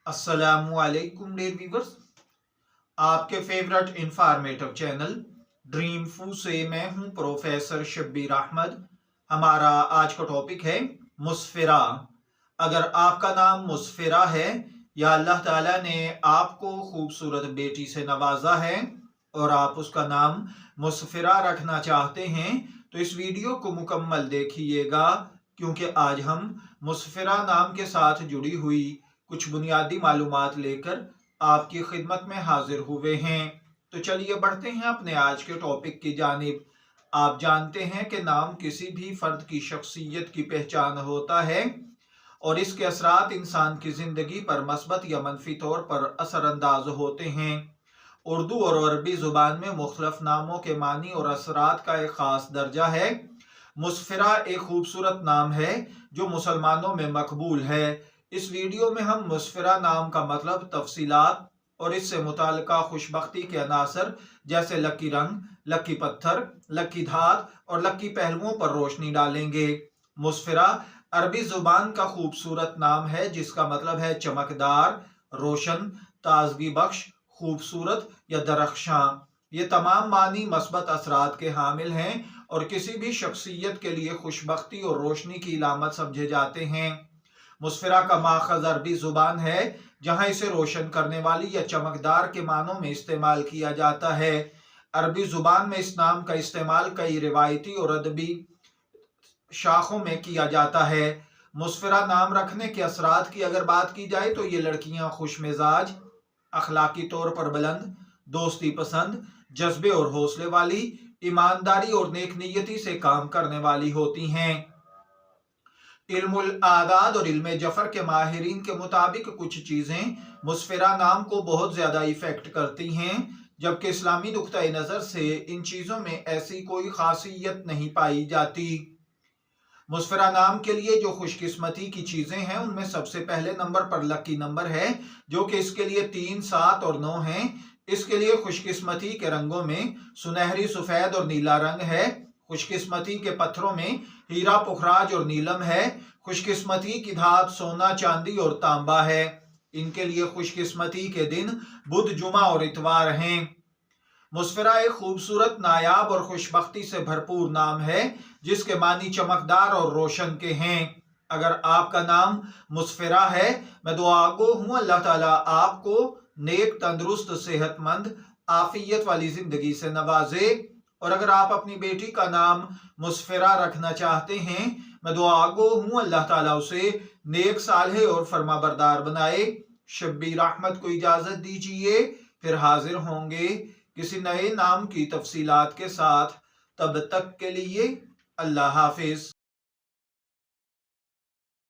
अस्सलामुअलैकुम dear viewers, आपके favourite informative channel dream फू से मैं हूं प्रोफेसर शब्बीर अहमद। हमारा आज का टॉपिक है मुस्फिरा। अगर आपका नाम मुस्फिरा है या अल्लाह ताला ने आपको खूबसूरत बेटी से नवाजा है और आप उसका नाम मुस्फिरा रखना चाहते हैं तो इस वीडियो को मुकम्मल देखिएगा, क्योंकि आज हम मुस्फिरा नाम के साथ जुड़ी हुई कुछ बुनियादी मालूमात लेकर आपकी खिदमत में हाजिर हुए हैं। तो चलिए बढ़ते हैं अपने आज के टॉपिक की जानिब। आप जानते हैं कि नाम किसी भी फर्द की शख्सियत की पहचान होता है और इसके असरात इंसान की ज़िंदगी पर मस्बत या मनफी तौर पर असरअंदाज होते हैं। उर्दू और अरबी ज़ुबान में मुख्तलिफ नामों के मानी और असरात का एक ख़ास दर्जा है। मुस्फिरा एक खूबसूरत नाम है जो मुसलमानों में मकबूल है। इस वीडियो में हम मुस्फिरा नाम का मतलब, तफसीलात और इससे मुताल्लिका खुशबख्ती के अनासर जैसे लकी रंग, लकी पत्थर, लकी धात और लकी पहलुओं पर रोशनी डालेंगे। मुस्फिरा अरबी जुबान का खूबसूरत नाम है जिसका मतलब है चमकदार, रोशन, ताजगी बख्श, खूबसूरत या दरख्शां। ये तमाम मानी मस्बत असरात के हामिल हैं और किसी भी शख्सियत के लिए खुशबख्ती और रोशनी की इलामत समझे जाते हैं। मुस्फिरा का माखज़ अरबी ज़ुबान है जहाँ इसे रोशन करने वाली या चमकदार के मानों में इस्तेमाल किया जाता है। अरबी ज़ुबान में इस नाम का इस्तेमाल कई रिवायती और अदबी शाखों में किया जाता है। मुस्फिरा नाम रखने के असरात की अगर बात की जाए तो ये लड़कियाँ खुश मिजाज, अखलाकी तौर पर बुलंद, दोस्ती पसंद, जज्बे और हौसले वाली, ईमानदारी और नेकनीयती से काम करने वाली होती हैं। इल्मुल आदाद और इल्म जफर के माहिरीन के मुताबिक कुछ चीज़ें मुस्फिरा नाम को बहुत ज़्यादा इफेक्ट करती हैं, जबकि इस्लामी नुक्ता नज़र से इन चीज़ों में ऐसी कोई खासियत नहीं पाई जाती। मुस्फिरा नाम के लिए जो खुशकिस्मती की चीज़ें हैं उनमें सबसे पहले नंबर पर लकी नंबर है, जो कि इसके लिए 3, 7 और 9 हैं। इसके लिए खुशकिस्मती के रंगों में सुनहरी, सफ़ेद और नीला रंग है। खुशकिस्मती के पत्थरों में हीरा, पुखराज और नीलम है। खुशकिस्मती की धात सोना, चांदी और तांबा है। इनके लिए खुशकिस्मती के दिन बुध, जुमा और इतवार हैं। मुस्फिरा एक खूबसूरत, नायाब और खुशबख्ती से भरपूर नाम है जिसके मानी चमकदार और रोशन के हैं। अगर आपका नाम मुस्फिरा है, मैं दुआ गो हूँ अल्लाह ताला आपको नेक, तंदुरुस्त, सेहतमंद, आफियत वाली जिंदगी से नवाजे। और अगर आप अपनी बेटी का नाम मुस्फिरा रखना चाहते हैं, मैं दुआ गो हूँ अल्लाह ताला उसे नेक, सालेह और फरमाबरदार बनाए। शब्बीर अहमद को इजाजत दीजिए, फिर हाजिर होंगे किसी नए नाम की तफसीलात के साथ। तब तक के लिए अल्लाह हाफिज।